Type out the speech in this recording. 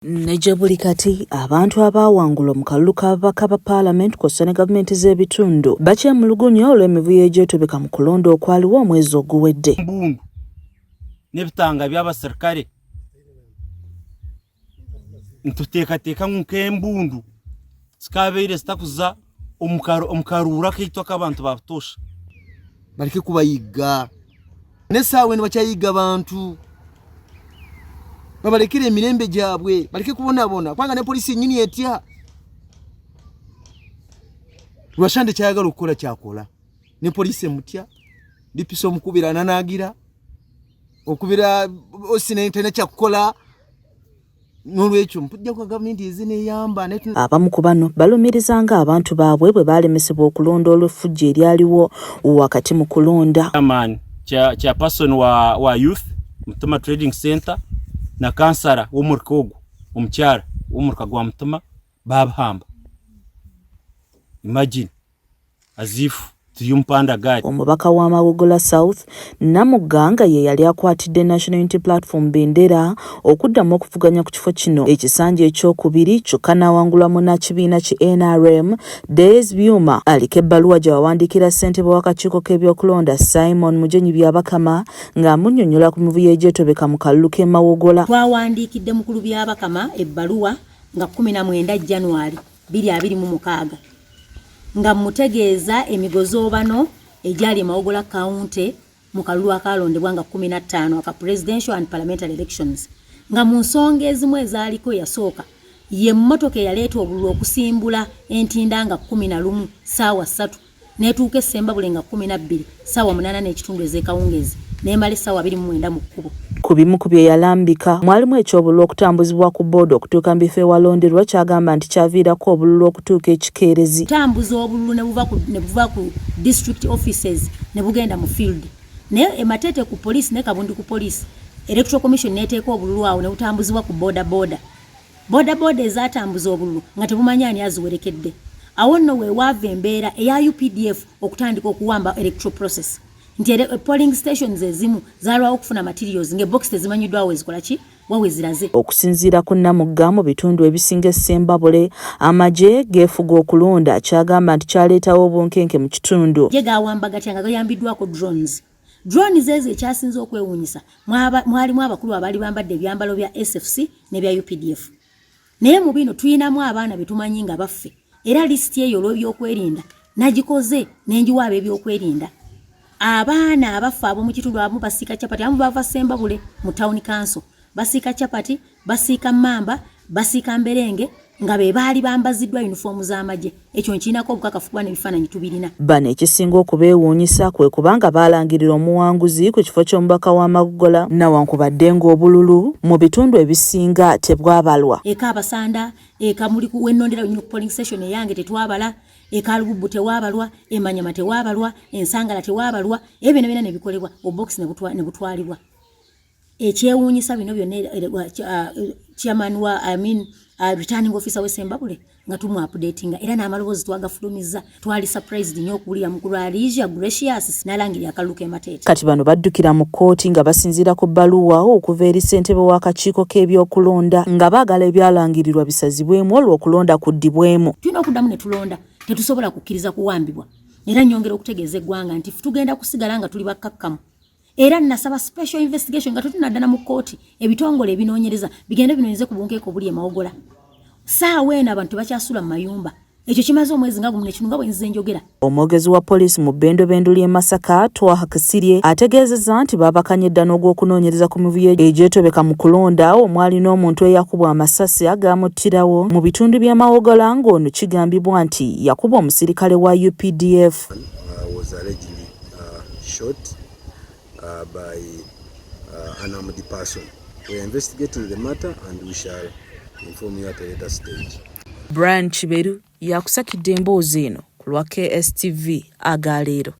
Nejja buli kati abantu abaawangula mu kalulu k'ababaka ba Paalamenti kw'ossa ne gavumenti z'ebitundu bakyemulugunya olw'emivuyo egyetobeka mu kulonda okwaliwo omwezi oguwedde. Mbundu n'ebitanga by'abaserikale ntuteekateeka nk'embundu zikabeire zitakuza omukaruura kaitu ak'abantu ba Butosha. Baleke kubayiga n'essaawa eno bakyayiga abantu babalekere emirembe gyabwe baleke kubonabona kubanga ne poliisi yennyini etya. Lwashande kyayagala okukola kyakola ne poliisi emutya dipisa omukubira nanaagira okubira osine tena kyakukola n'olwekyo mpujja kwa gavumenti ezineyamba. Abamu ku bano balumirizanga abantu baabwe bwe baalemesebwa okulonda olw'effujjo eryaliwo wakati mu kulonda. Chairperson wa youth Mutima Trading Center na kansara w'omurika ogwo omukyara w'omurika gwa Mutima babahamba. Imagine as if tuyumpanda gari. Omubaka wa Magogola South Namuganga ye yali akwatidde National Unity Platform bendera okuddamu okuvuganya ku kifo kino ekisanja ekyokubiri kyokka n'awangulwamu n'ekibiina ki NRM. Days Byuma aliko ebbaluwa gye wawandiikira ssentebe w'akakiiko k'ebyokulonda Simon Mujenyi Byabakama ng'amunnyonnyola ku mivuyo egyetobeka mu kalulu k'e Mawogola. Twawandiikidde mukulu Byabakama ebbaluwa nga 19 January 2026 nga mutegeeza emigozo bano ejali Mawogola County mu kalulu akalondebwa nga 15 aka presidential and parliamentary elections nga mu nsonga ezimu ezaaliko yasooka ye mmotoka eyaleeta obululu okusimbula entinda nga 11 ssaawa 3 neetuuka essembabule nga 12 ssaawa 8 n'ekitundu ez'ekawungezi n'emala essaawa 29 mu kkubo. Ku bimu ku bye yalambika mwalimu ekyobululu okutambuzibwa ku booda okutuuka mu bifo ewalonderwa kyagamba nti kyaviirako obululu okutuuka ekikeerezi. Tambuza obululu ne buva ku district offices ne bugenda mu field. Naye ematete ku police ne kabundi ku police. Electoral Commission neteeka obululu awo ne butambuzibwa ku boda ezatambuza obululu nga tebumanya ani aziwerekedde. Awo nno we waava embeera eya UPDF okutandika okuwamba electoral process. Nti polling stations ezimu zalwawo okufuna materials ng'ebox tezimanyiddwawo ezikola ki waweziraze. Okusinziira ku Namugga mu bitundu ebisinga essembabule amagye geefuga okulonda kyagamba nti kyaleetawo obunkenke mu kitundu. Ye gaawamba gatya nga gayambiddwako drones. Drones ezo ekyasinze okwewuunyisa mwalimu abakulu abaali bambadde ebyambalo bya SFC ne bya UPDF. Naye mu bino tuyinamu abaana betumanyi nga baffe era lisiti eyo olw'ebyokwerinda nagikoze n'enjiwa ab'ebyokwerinda. Abaana abafa ab'omu kitundu abamu basiika chapati abamu bava Ssembabule mu town council basiika chapati basiika mmamba basiika mberenge nga be baali bambaziddwa uniform z'amagye. Ekyo nkirinako obukakafu kuba n'ebifaananyi tubirina. Bano ekisinga okubeewuunyisa kwe kubanga baalangirira omuwanguzi ku kifo ky'omubaka wa Magogola nawankubadde ng'obululu mu bitundu ebisinga tebwabalwa. Eka Abasanda eka muli wennondera ku polling station eyange tetwabala. Ekalubu tewabalwa, Emanyama tewabalwa, Ensangala tewabalwa, ebyo nebina ne bikolebwa obox ne butwalibwa. Ekyewuunyisa bino byonna chairman wa returning officer w'Essembabule nga tumu updatinga era n'amaloboozi twagafulumiza twali surprised nnyo okuwulira mukulu Alicia Gracious n'alangirira akalulu k'Emateete. Kati bano baddukira mu kkooti nga basinziira ku bbaluwa okuva eri ssentebe w'akakiiko k'ebyokulonda nga baagala ebyalangirirwa bisazibwemu olw'okulonda kuddibwemu. Tulina okuddamu ne tulonda tetusobola kukkiriza kuwambibwa era nnyongera okutegeeza eggwanga nti tugenda kusigala nga tuli bakkakkamu era nasaba special investigation nga tutunaddana mu kkooti ebitongole ebinoonyereza bigende binoonyeze ku bunkeeko obuli e Mawogola. Saawa eno abantu bakyasula mu mayumba ekyo kimaze omwezi nga gumu n'ekitundu nga bwe nzize njogera. Omwogezi wa poliisi mu bbendobendo ly'e Masaka Twaha Kasirye ategeezezza nti baabakanye edda n'ogw'okunoonyereza ku mivuyo egyetobeka mu kulonda omwali n'omuntu eyakubwa amasasi agaamuttirawo mu bitundu by'e Mawogola ng'ono kigambibwa nti yakuba omusirikale wa UPDF. Was allegedly shot by an armed person. We are investigating the matter and we shall inform you at a later stage. Brian Kiberu yakusakidde emboozi eno ku lwa KSTV agaleero.